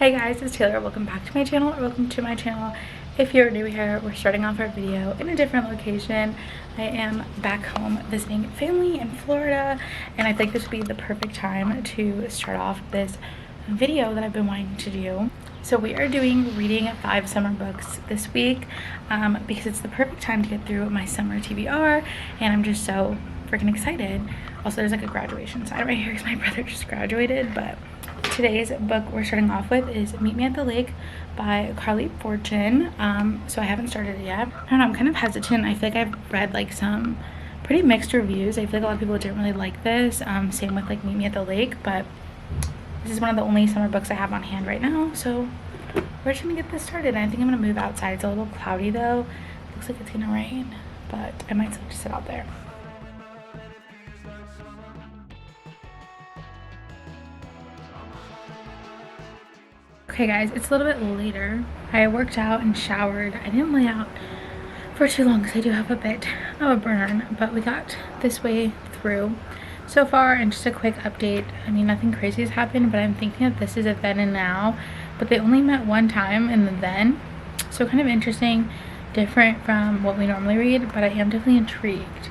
Hey guys, it's Taylor. Welcome back to my channel, or welcome to my channel. If you're new here, we're starting off our video in a different location. I am back home visiting family in Florida, and I think this would be the perfect time to start off this video that I've been wanting to do. So we are reading 5 summer books this week because it's the perfect time to get through my summer TBR, and I'm just so freaking excited. Also, there's like a graduation sign right here because my brother just graduated, but today's book we're starting off with is Meet Me at the Lake by Carly Fortune. So I haven't started it yet. I don't know, I'm kind of hesitant. I feel like I've read like some pretty mixed reviews. I feel like a lot of people didn't really like this. Same with like Meet Me at the Lake, but this is one of the only summer books I have on hand right now. So we're just gonna get this started. I think I'm gonna move outside. It's a little cloudy though. Looks like it's gonna rain, but I might still just sit out there. Okay guys, it's a little bit later. I worked out and showered. I didn't lay out for too long because I do have a bit of a burn, but we got this way through so far. And just a quick update, I mean, nothing crazy has happened, but I'm thinking that this is a then and now, but they only met one time in the then, so kind of interesting, different from what we normally read, but I am definitely intrigued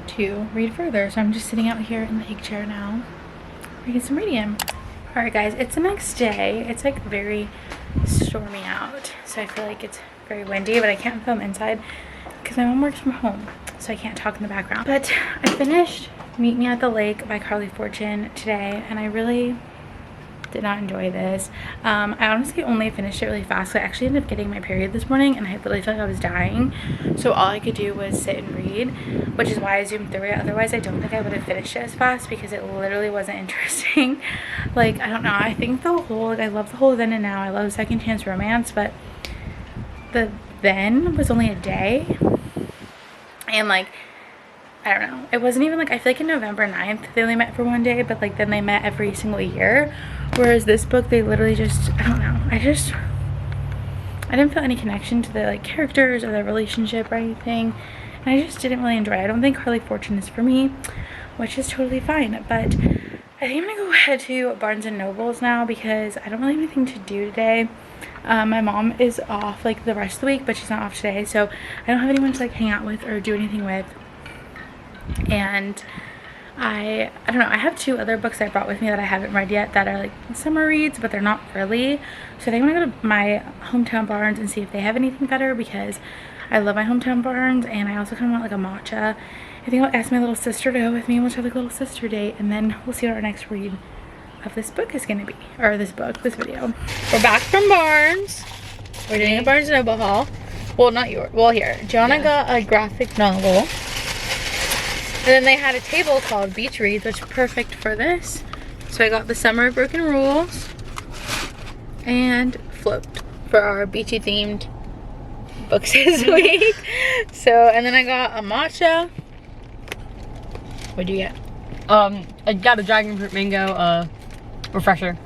to read further. So I'm just sitting out here in the egg chair now reading some Radium. Alright guys, it's the next day. It's like very stormy out, so I feel like it's very windy, but I can't film inside because my mom works from home, so I can't talk in the background. But I finished Meet Me at the Lake by Carly Fortune today, and I really did not enjoy this. I honestly only finished it really fast. I actually ended up getting my period this morning, and I literally felt like I was dying, so all I could do was sit and read, which is why I zoomed through it. Otherwise I don't think I would have finished it as fast because it literally wasn't interesting. Like, I don't know, I think the whole, like, I love the whole then and now. I love second chance romance, but the then was only a day, and like, I don't know, it wasn't even like, I feel like in November 9th they only met for one day, but like then they met every single year, whereas this book they literally just, I don't know, I didn't feel any connection to the like characters or their relationship or anything, and I just didn't really enjoy it. I don't think Carly Fortune is for me, which is totally fine, but I think I'm gonna go ahead to Barnes and Nobles now because I don't really have anything to do today. My mom is off like the rest of the week, but she's not off today, so I don't have anyone to like hang out with or do anything with. And I don't know, I have 2 other books I brought with me that I haven't read yet that are like summer reads, but they're not really. So I think I'm gonna go to my hometown Barnes and see if they have anything better, because I love my hometown Barnes, and I also kind of want like a matcha. I think I'll ask my little sister to go with me, and we'll have like a little sister date, and then we'll see what our next read of this book is gonna be, or this video. We're back from Barnes. We're doing a Barnes & Noble haul. Well, not yours. Well, here, Gianna got a graphic novel. And then they had a table called Beach Reads, which is perfect for this. So I got The Summer of Broken Rules and Float for our beachy themed books this week. So, and then I got a matcha. What'd you get? I got a dragon fruit mango refresher.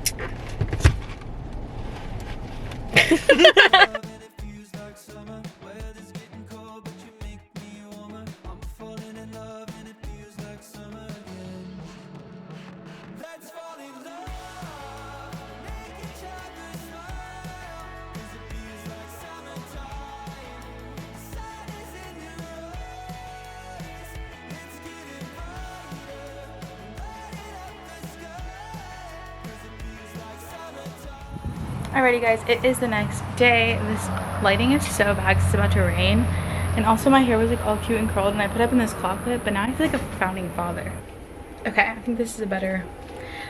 Alrighty guys, it is the next day. This lighting is so bad because it's about to rain, and also my hair was like all cute and curled, and I put up in this claw clip, but now I feel like a founding father. Okay, I think this is a better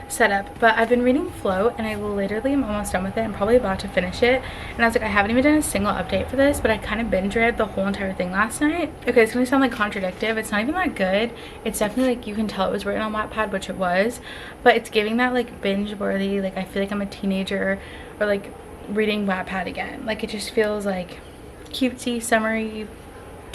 setup, but I've been reading Float, and I literally am almost done with it. I'm probably about to finish it, and I was like, I haven't even done a single update for this, but I kind of binge read the whole entire thing last night. Okay, it's gonna sound like contradictive. It's not even that good. It's definitely like, you can tell it was written on Wattpad, which it was, but it's giving that like binge worthy, like I feel like I'm a teenager or like reading Wattpad again. Like, it just feels like cutesy, summery,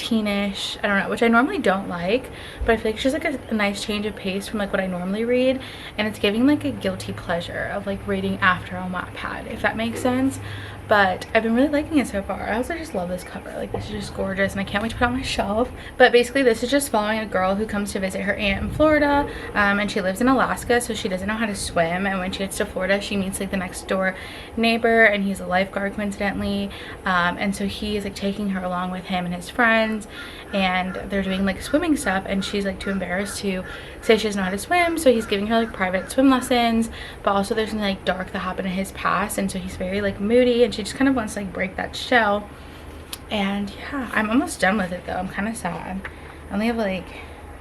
teenish, I don't know, which I normally don't like, but I feel like it's just like a nice change of pace from like what I normally read, and it's giving like a guilty pleasure of like reading after on Wattpad, if that makes sense. But I've been really liking it so far. I also just love this cover. Like, this is just gorgeous, and I can't wait to put it on my shelf. But basically, this is just following a girl who comes to visit her aunt in Florida, and she lives in Alaska, so she doesn't know how to swim. And when she gets to Florida, she meets like the next door neighbor, and he's a lifeguard coincidentally. And so he is like taking her along with him and his friends, and they're doing like swimming stuff, and she's like too embarrassed to say she doesn't know how to swim, so he's giving her like private swim lessons. But also there's something like dark that happened in his past, and so he's very like moody, and she just kind of wants to like break that shell. And yeah, I'm almost done with it though. I'm kind of sad. I only have like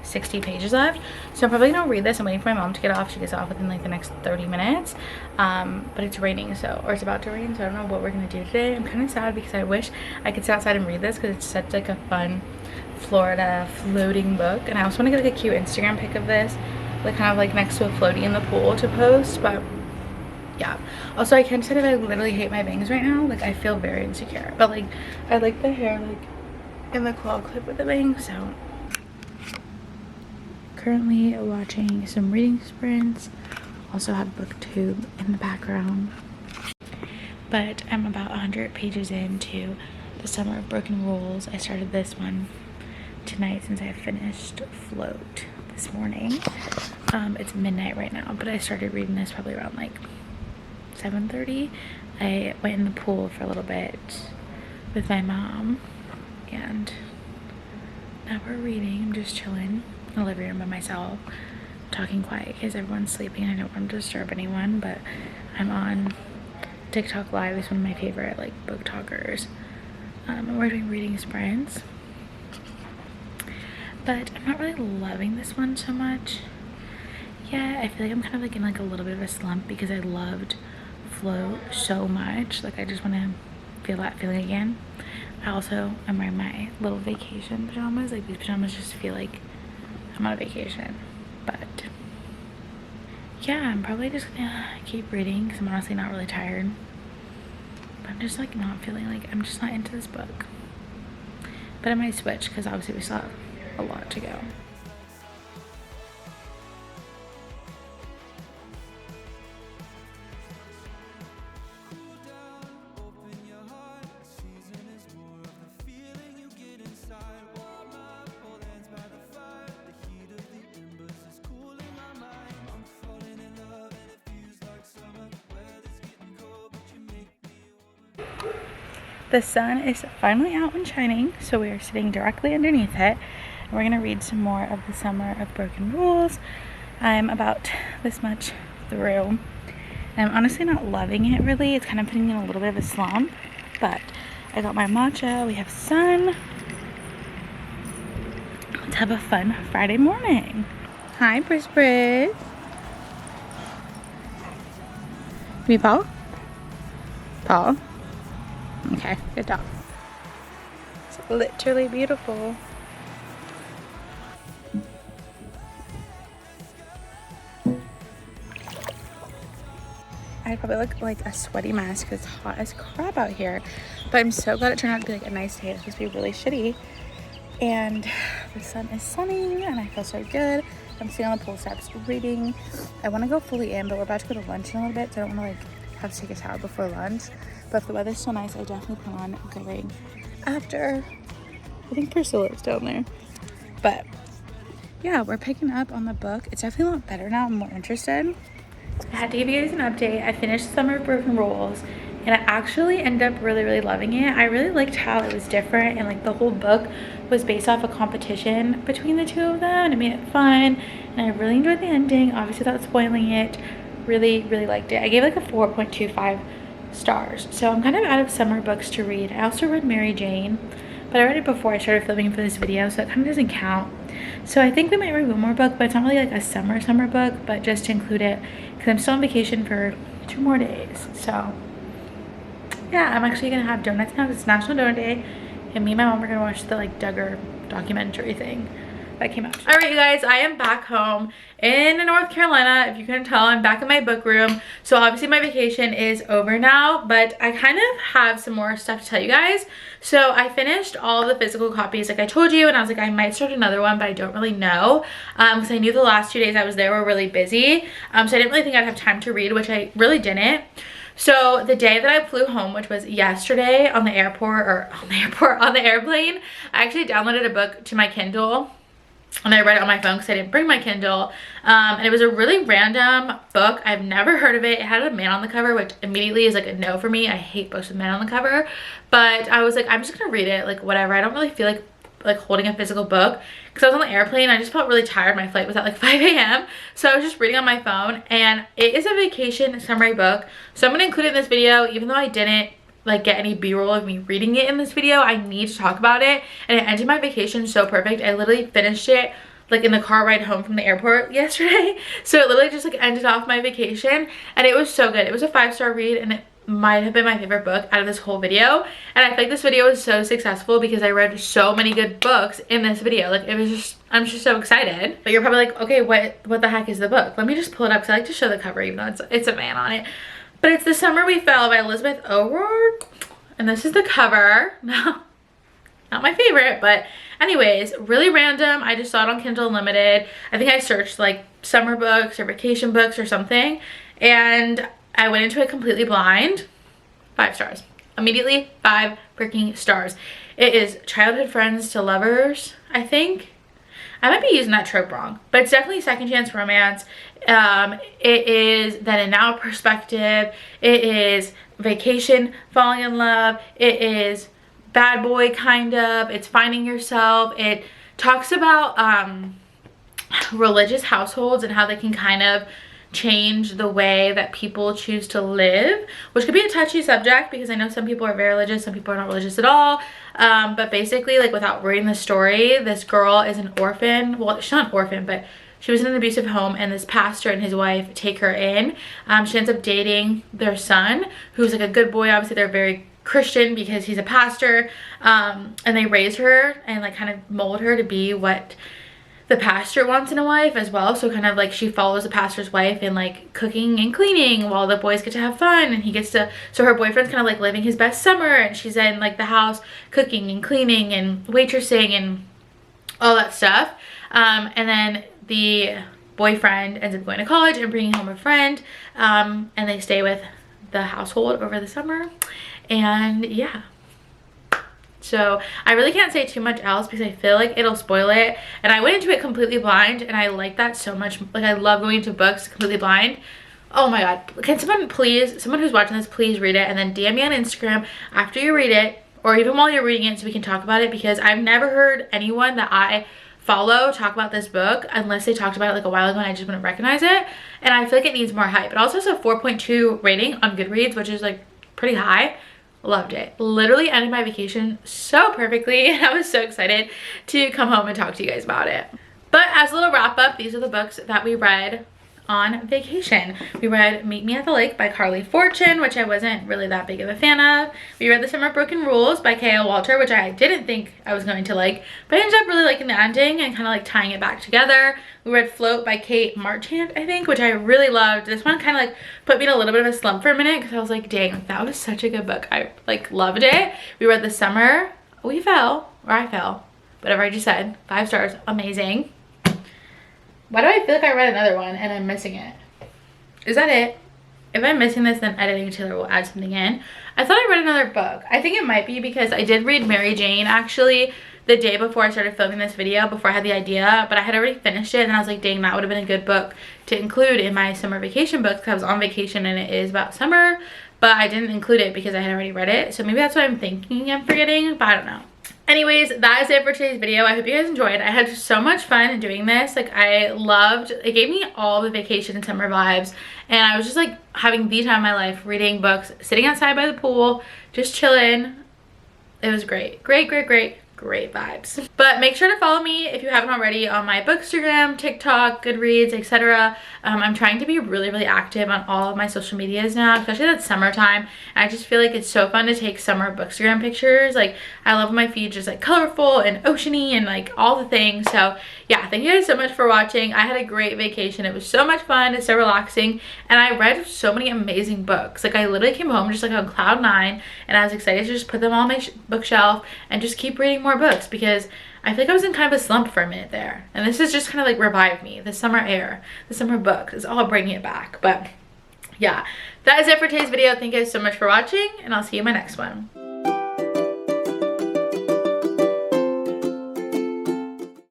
60 pages left, so I'm probably gonna read this. I'm waiting for my mom to get off. She gets off within like the next 30 minutes, but it's raining, so, or it's about to rain, so I don't know what we're gonna do today. I'm kind of sad because I wish I could sit outside and read this, because it's such like a fun Florida floating book. And I also want to get like a cute Instagram pic of this, like kind of like next to a floaty in the pool to post. But yeah, also I can't say that I literally hate my bangs right now. Like, I feel very insecure, but like I like the hair like in the claw clip with the bangs. So currently watching some reading sprints, also have booktube in the background. But I'm about 100 pages into the Summer of Broken Rules. I started this one tonight since I finished Float this morning. It's midnight right now, but I started reading this probably around like 7:30. I went in the pool for a little bit with my mom, and now we're reading. I'm just chilling in the living room by myself, talking quiet because everyone's sleeping. I don't want to disturb anyone, but I'm on TikTok Live. Is one of my favorite like book talkers. We're doing reading sprints, but I'm not really loving this one so much. Yeah, I feel like I'm kind of like in like a little bit of a slump because I loved Float so much. Like, I just want to feel that feeling again. I also am wearing my little vacation pajamas. Like, these pajamas just feel like I'm on a vacation. But yeah, I'm probably just gonna keep reading because I'm honestly not really tired. But I'm just like not feeling like, I'm just not into this book. But I might switch because obviously we still have a lot to go. The sun is finally out and shining, so we are sitting directly underneath it. And we're gonna read some more of the Summer of Broken Rules. I'm about this much through, and I'm honestly not loving it really. It's kind of putting me in a little bit of a slump, but I got my matcha, we have sun. Let's have a fun Friday morning. Hi, Bris Bris. Can we paw? Paw? Okay, good dog. It's literally beautiful. I probably look like a sweaty mess because it's hot as crap out here. But I'm so glad it turned out to be like a nice day. It's supposed to be really shitty. And the sun is sunning and I feel so good. I'm sitting on the pool steps reading. I want to go fully in, but we're about to go to lunch in a little bit, so I don't want to like have to take a shower before lunch. But if the weather's so nice, I definitely plan on going after. I think Priscilla's down there. But yeah, we're picking up on the book. It's definitely a lot better now. I'm more interested. I had to give you guys an update. I finished Summer of Broken Rules, and I actually ended up really loving it. I really liked how it was different, and like the whole book was based off a competition between the two of them, and it made it fun. And I really enjoyed the ending, obviously without spoiling it. Really liked it. I gave it like a 4.25 stars. So I'm kind of out of summer books to read. I also read Mary Jane, but I read it before I started filming for this video, so it kind of doesn't count. So I think we might read one more book, but it's not really like a summer book, but just to include it because I'm still on vacation for 2 more days. So yeah, I'm actually gonna have donuts now. It's National Donut Day, and me and my mom are gonna watch the like Duggar documentary thing. that came out. All right, you guys, I am back home in North Carolina. If you couldn't tell, I'm back in my book room. So obviously my vacation is over now, but I kind of have some more stuff to tell you guys. So I finished all the physical copies like I told you, and I was like, I might start another one, but I don't really know, because I knew the last 2 days I was there were really busy. So I didn't really think I'd have time to read, which I really didn't. So the day that I flew home, which was yesterday, on the airplane, I actually downloaded a book to my Kindle. And I read it on my phone because I didn't bring my Kindle. And it was a really random book. I've never heard of it. It had a man on the cover, which immediately is like a no for me. I hate books with men on the cover. But I was like, I'm just gonna read it, like whatever. I don't really feel like holding a physical book because I was on the airplane. I just felt really tired. My flight was at like 5 a.m. So I was just reading on my phone, and it is a vacation summary book. So I'm gonna include it in this video, even though I didn't like get any b-roll of me reading it in this video. I need to talk about it, and it ended my vacation so perfect. I literally finished it like in the car ride home from the airport yesterday. So it literally just like ended off my vacation, and it was so good. It was a 5-star read, and it might have been my favorite book out of this whole video. And I feel like this video was so successful because I read so many good books in this video. Like, it was just, I'm just so excited. But you're probably like, okay, what the heck is the book? Let me just pull it up because I like to show the cover even though it's a man on it. But it's The Summer We Fell by Elizabeth O'Rourke. And this is the cover. No, not my favorite, but anyways, really random. I just saw it on Kindle Unlimited. I think I searched like summer books or vacation books or something, and I went into it completely blind. 5 stars. Immediately 5 freaking stars. It is childhood friends to lovers, I think. I might be using that trope wrong, but it's definitely second chance romance. It is then and now perspective. It is vacation, falling in love. It is bad boy kind of. It's finding yourself. It talks about religious households and how they can kind of change the way that people choose to live, which could be a touchy subject because I know some people are very religious, some people are not religious at all. But basically, like, without reading the story, this girl is an orphan. Well, she's not an orphan, but she was in an abusive home, and this pastor and his wife take her in. She ends up dating their son, who's like a good boy. Obviously, they're very Christian because he's a pastor, and they raise her and like kind of mold her to be what the pastor wants in a wife as well. So kind of like she follows the pastor's wife in like cooking and cleaning while the boys get to have fun, and he gets to, so her boyfriend's kind of like living his best summer, and she's in like the house cooking and cleaning and waitressing and all that stuff. And then the boyfriend ends up going to college and bringing home a friend, and they stay with the household over the summer. And yeah, so I really can't say too much else because I feel like it'll spoil it. And I went into it completely blind, and I like that so much. Like, I love going into books completely blind. Oh my god, can someone please, someone who's watching this, please read it and then DM me on Instagram after you read it, or even while you're reading it, so we can talk about it, because I've never heard anyone that I follow talk about this book unless they talked about it like a while ago and I just wouldn't recognize it. And I feel like it needs more hype. It also has a 4.2 rating on Goodreads, which is like pretty high. Loved it. Literally ended my vacation so perfectly, and I was so excited to come home and talk to you guys about it. But as a little wrap up, these are the books that we read on vacation. We read Meet Me at the Lake by Carly Fortune, which I wasn't really that big of a fan of. We read The Summer Broken Rules by K.L. Walter, which I didn't think I was going to like, but I ended up really liking the ending and kind of like tying it back together. We read Float by Kate Marchant, I think, which I really loved. This one kind of like put me in a little bit of a slump for a minute because I was like, dang, that was such a good book. I like loved it. We read The Summer We Fell, or I Fell, whatever I just said. 5 stars, amazing. Why do I feel like I read another one and I'm missing it? Is that it? If I'm missing this, then editing Taylor will add something in. I thought I read another book. I think it might be because I did read Mary Jane actually the day before I started filming this video, before I had the idea, but I had already finished it, and I was like, dang, that would have been a good book to include in my summer vacation books because I was on vacation and it is about summer, but I didn't include it because I had already read it. So maybe that's what I'm thinking I'm forgetting, but I don't know. Anyways, that is it for today's video. I hope you guys enjoyed. I had so much fun doing this. Like, I loved, it gave me all the vacation and summer vibes, and I was just like having the time of my life, reading books, sitting outside by the pool, just chilling. It was great. Great, great, great, great vibes. But make sure to follow me if you haven't already on my Bookstagram, TikTok, Goodreads, etc. I'm trying to be really active on all of my social medias now, especially that summertime. And I just feel like it's so fun to take summer Bookstagram pictures. Like, I love my feed just like colorful and oceany and like all the things. So yeah, thank you guys so much for watching. I had a great vacation. It was so much fun. It's so relaxing. And I read so many amazing books. Like, I literally came home just like on cloud 9, and I was excited to just put them on my bookshelf and just keep reading more books, because I feel like I was in kind of a slump for a minute there. And this is just kind of like revived me. The summer air, the summer books is all bringing it back. But yeah, that is it for today's video. Thank you guys so much for watching, and I'll see you in my next one.